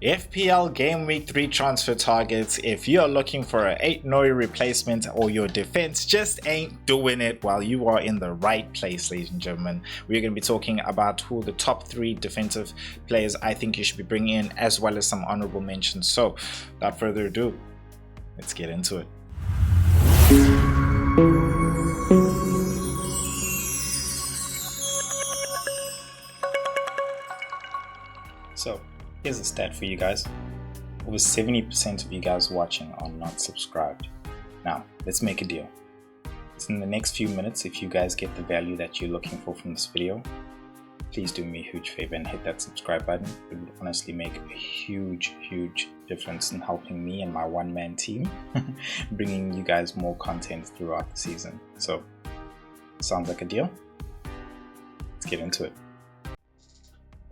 FPL Gameweek 3 transfer targets. If you're looking for an 8 Nori replacement or your defense just ain't doing it, well, you are in the right place, ladies and gentlemen. We're going to be talking about who the top 3 defensive players I think you should be bringing in, as well as some honorable mentions. So without further ado, let's get into it. So here's a stat for you guys. Over 70% of you guys watching are not subscribed. Now, let's make a deal. So in the next few minutes, if you guys get the value that you're looking for from this video, please do me a huge favor and hit that subscribe button. It would honestly make a huge difference in helping me and my one-man team, bringing you guys more content throughout the season. So, sounds like a deal? Let's get into it.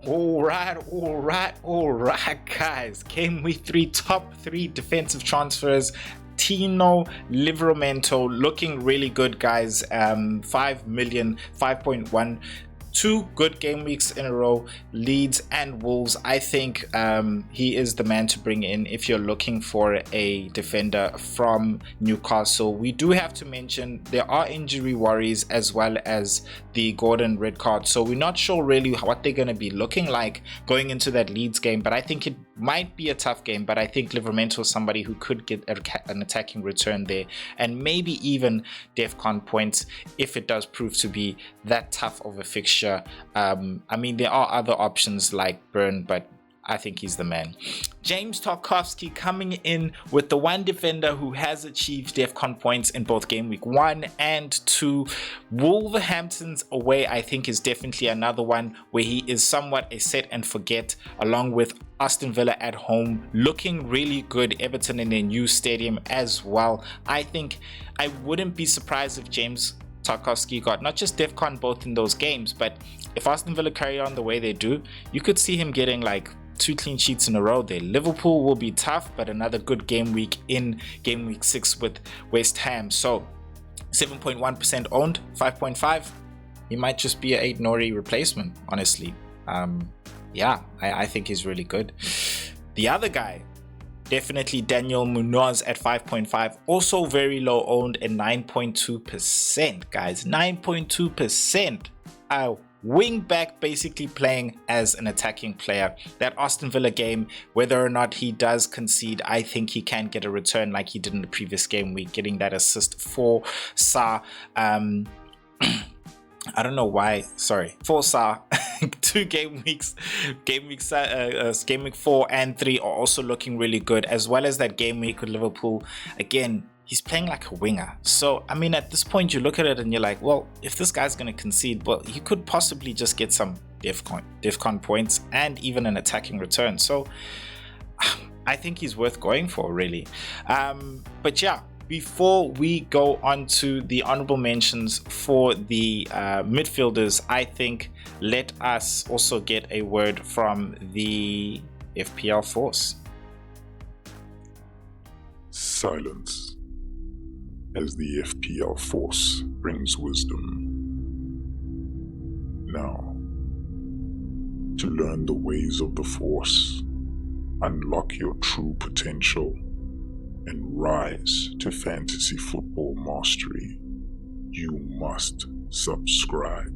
All right, guys. Game week 3, top 3 defensive transfers. Tino Livramento looking really good, guys. 5 million, 5.1. 2 good game weeks in a row. Leeds and Wolves. I think he is the man to bring in if you're looking for a defender from Newcastle. We do have to mention there are injury worries as well as the Gordon red card, so we're not sure really what they're going to be looking like going into that Leeds game, but I think it might be a tough game. But I think Livramento is somebody who could get an attacking return there, and maybe even DEFCON points if it does prove to be that tough of a fixture. I mean, there are other options like Burn, but I think he's the man. James Tarkowski coming in with the one defender who has achieved DEFCON points in both game week 1 and 2. Wolverhampton's away, I think, is definitely another one where he is somewhat a set and forget, along with Aston Villa at home looking really good. Everton in their new stadium as well. I think I wouldn't be surprised if James Tarkowski got not just DEFCON both in those games, but if Aston Villa carry on the way they do, you could see him getting like 2 clean sheets in a row there. Liverpool will be tough, but another good game week in game week 6 with West Ham. So 7.1% owned, 5.5. He might just be an 8 Nori replacement, honestly. Yeah, I think he's really good. The other guy, definitely Daniel Munoz at 5.5, also very low owned at 9.2%, guys. 9.2%. Wing back, basically playing as an attacking player. That Aston Villa game, whether or not he does concede, I think he can get a return like he did in the previous game week, getting that assist for Sa. I don't know why, sorry, for Sa. 2 game weeks, game week 4 and 3 are also looking really good, as well as that game week with Liverpool. Again, he's playing like a winger. So, I mean, at this point, you look at it and you're like, well, if this guy's going to concede, well, he could possibly just get some DEFCON points and even an attacking return. So, I think he's worth going for, really. But yeah, before we go on to the honorable mentions for the midfielders, I think let us also get a word from the FPL Force. Silence as the FPL Force brings wisdom. Now, to learn the ways of the Force, unlock your true potential, and rise to fantasy football mastery, you must subscribe.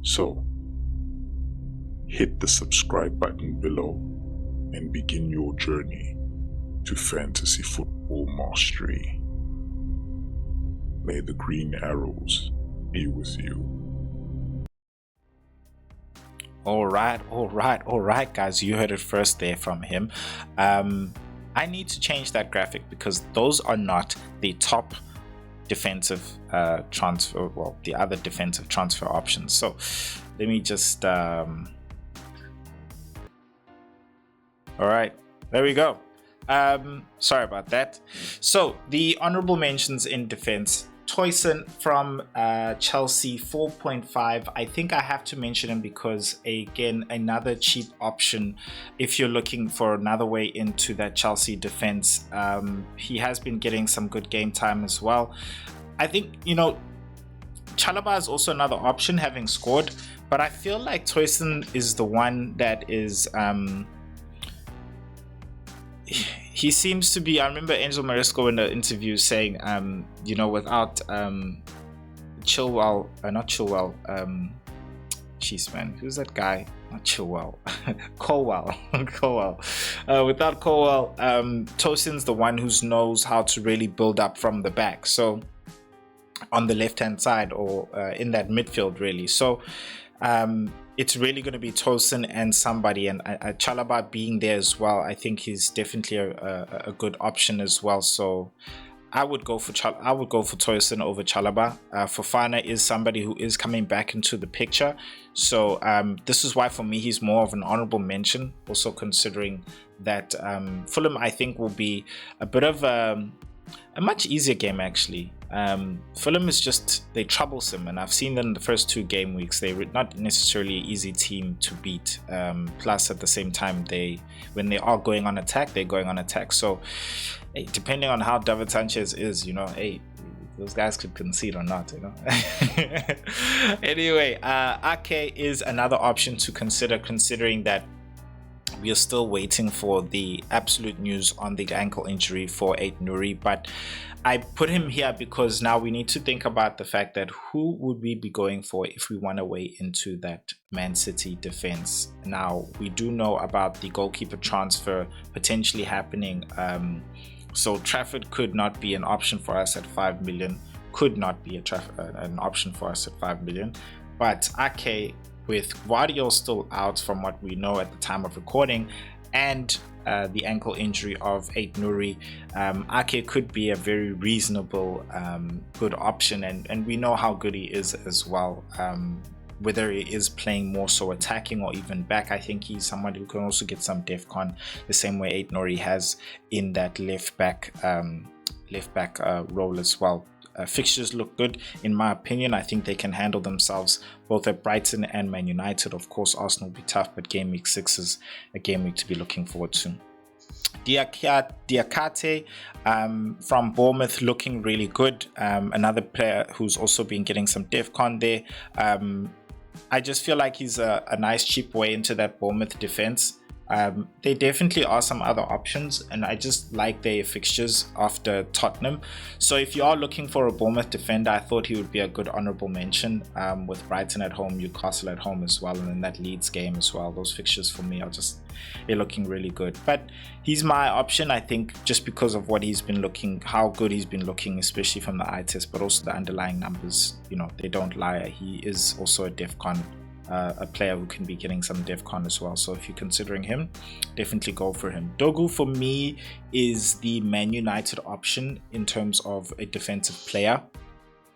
So, hit the subscribe button below and begin your journey to fantasy football mastery. May the green arrows be with you. All right, guys. You heard it first there from him. I need to change that graphic because those are not the top defensive transfer, well, the other defensive transfer options. So let me just all right, there we go. Sorry about that. So the honorable mentions in defense: Toyson from Chelsea, 4.5. I think I have to mention him because, again, another cheap option if you're looking for another way into that Chelsea defense. He has been getting some good game time as well. I think, you know, Chalobah is also another option, having scored, but I feel like Toyson is the one that is he seems to be. I remember Enzo Maresco in the interview saying, you know, without Chilwell, not Chilwell, jeez man, who's that guy? Not Chilwell, Colwell. Without Colwell, Tosin's the one who knows how to really build up from the back. So on the left hand side, or in that midfield really. So it's really going to be Tosin and somebody, and Chalobah being there as well. I think he's definitely a good option as well. So I would go for Tosin over Chalobah. Fofana is somebody who is coming back into the picture. So this is why for me he's more of an honorable mention. Also considering that Fulham, I think, will be a bit of a much easier game actually. Fulham is just, they're troublesome, and I've seen them in the first 2 game weeks. They're not necessarily an easy team to beat. Plus at the same time, when they are going on attack, they're going on attack. So hey, depending on how David Sanchez is, you know, hey, those guys could concede or not, you know. Anyway, Ake is another option to consider, considering that we are still waiting for the absolute news on the ankle injury for Aït-Nouri. But I put him here because now we need to think about the fact that who would we be going for if we want to weigh into that Man City defense. Now we do know about the goalkeeper transfer potentially happening, so Trafford could not be an option for us at 5 million, could not be an option for us at 5 million. But Ake, with Guardiola still out from what we know at the time of recording, and the ankle injury of Aït-Nouri, Ake could be a very reasonable, good option, and we know how good he is as well. Whether he is playing more so attacking or even back, I think he's someone who can also get some defcon the same way Aït-Nouri has in that left back role as well. Fixtures look good in my opinion. I think they can handle themselves both at Brighton and Man United. Of course Arsenal will be tough, but game week 6 is a game week to be looking forward to. Diakate from Bournemouth looking really good. Another player who's also been getting some defcon there. I just feel like he's a nice cheap way into that Bournemouth defense. There definitely are some other options, and I just like their fixtures after Tottenham. So if you are looking for a Bournemouth defender, I thought he would be a good honourable mention, with Brighton at home, Newcastle at home as well, and then that Leeds game as well. Those fixtures for me are just, they're looking really good. But he's my option, I think, just because of what he's been looking, how good he's been looking, especially from the eye test, but also the underlying numbers, you know, they don't lie. He is also a defcon, a player who can be getting some defcon as well. So if you're considering him, definitely go for him. Dogu for me is the Man United option in terms of a defensive player.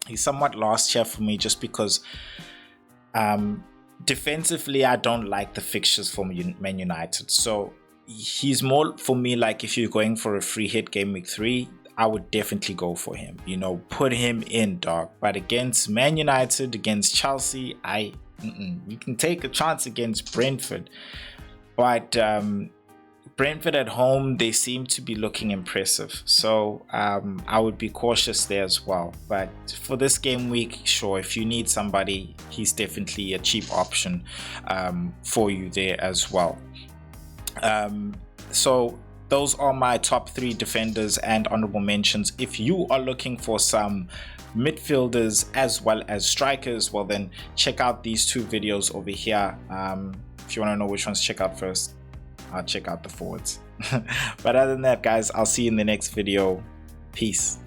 He's somewhat last here for me just because defensively I don't like the fixtures for Man United. So he's more for me like if you're going for a free hit game week 3, I would definitely go for him, you know, put him in, dog. But against Man United, against Chelsea, you can take a chance against Brentford, but Brentford at home, they seem to be looking impressive. So I would be cautious there as well. But for this game week, sure, if you need somebody, he's definitely a cheap option for you there as well. So those are my top 3 defenders and honorable mentions. If you are looking for some midfielders as well as strikers, well then check out these 2 videos over here. If you want to know which ones to check out first, I'll check out the forwards. But other than that, guys, I'll see you in the next video. Peace.